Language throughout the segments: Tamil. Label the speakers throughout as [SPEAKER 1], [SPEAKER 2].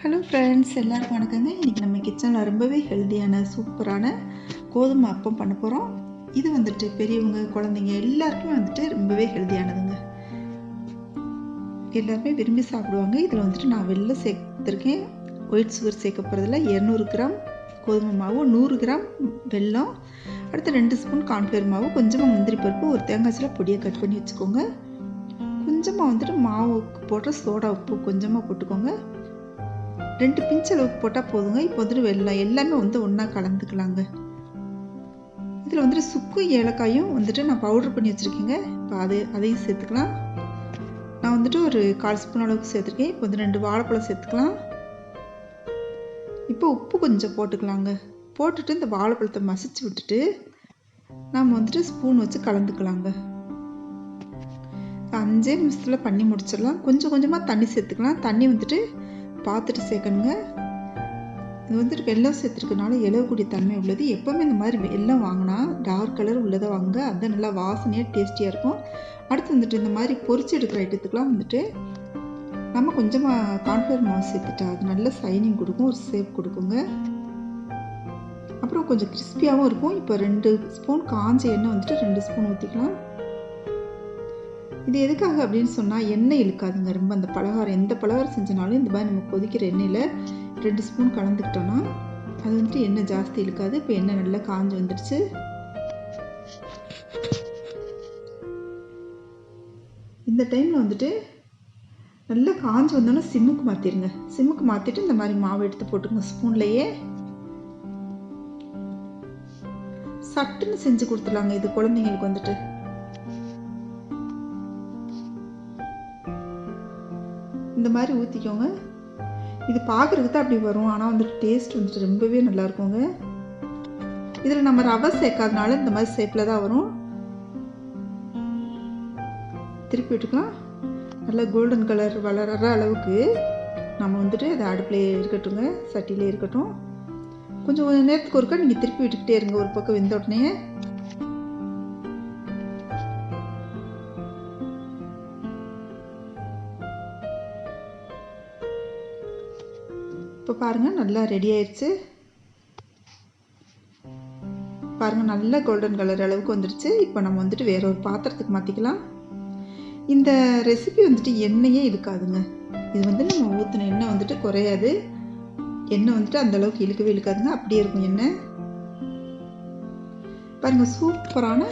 [SPEAKER 1] ஹலோ ஃப்ரெண்ட்ஸ், எல்லாருக்கும் வணக்கங்க. இன்றைக்கி நம்ம கிச்சனில் ரொம்பவே ஹெல்த்தியான சூப்பரான கோதுமை அப்பம் பண்ண போகிறோம். இது வந்துட்டு பெரியவங்க குழந்தைங்க எல்லாருக்குமே வந்துட்டு ரொம்பவே ஹெல்த்தியானதுங்க. எல்லாருமே விரும்பி சாப்பிடுவாங்க. இதில் வந்துட்டு நான் வெல்லம் சேர்த்துருக்கேன். ஒயிட் சுகர் சேர்க்க போகிறதுல 200 கிராம் கோதுமை மாவு, 100 கிராம் வெல்லம், அடுத்து 2 ஸ்பூன் கார்ன்ஃப்ளவர் மாவு, கொஞ்சமாக முந்திரி பருப்பு, ஒரு தேங்காய் சில பொடியை கட் பண்ணி வச்சுக்கோங்க. கொஞ்சமாக வந்துட்டு மாவுக்கு போடுற சோடா உப்பு கொஞ்சமாக போட்டுக்கோங்க. 2 பிஞ்ச் அளவுக்கு போட்டால் போதுங்க. இப்போ வந்துட்டு வெல்லம் எல்லாமே வந்து ஒன்றா கலந்துக்கலாங்க. இதில் வந்துட்டு சுக்கும் ஏலக்காயும் வந்துட்டு நான் பவுட்ரு பண்ணி வச்சுருக்கேங்க. இப்போ அதையும் சேர்த்துக்கலாம். நான் வந்துட்டு ஒரு 1/4 ஸ்பூன் அளவுக்கு சேர்த்துருக்கேன். இப்போ வந்து 2 வாழைப்பழம் சேர்த்துக்கலாம். இப்போ உப்பு கொஞ்சம் போட்டுக்கலாங்க. போட்டுட்டு இந்த வாழைப்பழத்தை மசிச்சு விட்டுட்டு நம்ம வந்துட்டு ஸ்பூன் வச்சு கலந்துக்கலாங்க. 5 நிமிஷத்தில் பண்ணி முடிச்சிடலாம். கொஞ்சம் கொஞ்சமாக தண்ணி சேர்த்துக்கலாம். தண்ணி வந்துட்டு பார்த்துட்டு சேர்க்கணுங்க. இது வந்துட்டு வெல்லம் சேர்த்துருக்கனால இலவக்கூடிய தன்மை உள்ளது. எப்போவுமே இந்த மாதிரி வெல்லம் வாங்கினா டார்க் கலர் உள்ளதை வாங்க, அதுதான் நல்லா வாசனையாக டேஸ்டியாக இருக்கும். அடுத்து வந்துட்டு இந்த மாதிரி பொரிச்சு எடுக்கிற ஐட்டத்துக்கெலாம் வந்துட்டு நம்ம கொஞ்சமாக கார்ன்ஃப்ளவர் மாவு சேர்த்துட்டா அது நல்ல சைனிங் கொடுக்கும், ஒரு ஷேப் கொடுக்குங்க. அப்புறம் கொஞ்சம் கிறிஸ்பியாகவும் இருக்கும். இப்போ 2 ஸ்பூன் காஞ்ச எண்ணெய் வந்துட்டு 2 ஸ்பூன் ஊற்றிக்கலாம். இது எதுக்காக அப்படின்னு சொன்னால் எண்ணெய் இழுக்காதுங்க ரொம்ப. அந்த பலகாரம் எந்த பலகாரம் செஞ்சனாலும் இந்த மாதிரி நம்ம கொதிக்கிற எண்ணெயில் 2 ஸ்பூன் கலந்துக்கிட்டோன்னா அது வந்துட்டு எண்ணெய் ஜாஸ்தி இழுக்காது. இப்போ எண்ணெய் நல்லா காஞ்சி வந்துடுச்சு. இந்த டைமில் வந்துட்டு நல்லா காஞ்சி வந்தோன்னா சிம்முக்கு மாற்றிடுங்க. சிம்முக்கு மாற்றிட்டு இந்த மாதிரி மாவு எடுத்து போட்டுங்க. ஸ்பூன்லேயே சட்டுன்னு செஞ்சு கொடுத்துடலாங்க. இது குழந்தைங்களுக்கு வந்துட்டு இந்த மாதிரி ஊற்றிக்கோங்க. இது பார்க்குறதுக்கு தான் அப்படி வரும், ஆனால் வந்துட்டு டேஸ்ட் வந்துட்டு ரொம்பவே நல்லா இருக்குங்க. இதில் நம்ம ரவை சேர்க்காதனால இந்த மாதிரி ஷேப்பில் தான் வரும். திருப்பி விட்டுக்கலாம். நல்லா கோல்டன் கலர் வளர்கிற அளவுக்கு நம்ம வந்துட்டு அதை அடுப்பிலே இருக்கட்டுங்க, சட்டியிலே இருக்கட்டும். கொஞ்சம் நேரத்துக்கு ஒருக்கா நீங்கள் திருப்பி விட்டுக்கிட்டே இருங்க. ஒரு பக்கம் வெந்த உடனே இப்போ பாருங்கள் நல்லா ரெடி ஆயிடுச்சு. பாருங்கள் நல்லா கோல்டன் கலர் அளவுக்கு வந்துடுச்சு. இப்போ நம்ம வந்துட்டு வேற ஒரு பாத்திரத்துக்கு மாற்றிக்கலாம். இந்த ரெசிபி வந்துட்டு எண்ணெயே இழுக்காதுங்க. இது வந்து நம்ம ஊற்றின எண்ணெய் வந்துட்டு குறையாது. எண்ணெய் வந்துட்டு அந்த அளவுக்கு இழுக்கவே இழுக்காதுங்க, அப்படியே இருக்கும் எண்ணெய். பாருங்கள் சூப்பரான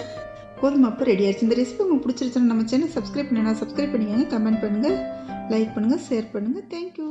[SPEAKER 1] கோதுமை அப்பம் ரெடி ஆயிடுச்சு. இந்த ரெசிபி உங்களுக்கு பிடிச்சிருச்சுன்னா நம்ம சேனல் சப்ஸ்கிரைப் பண்ணினா சப்ஸ்கிரைப் பண்ணிக்கோங்க. கமெண்ட் பண்ணுங்கள், லைக் பண்ணுங்கள், ஷேர் பண்ணுங்கள். தேங்க்யூ.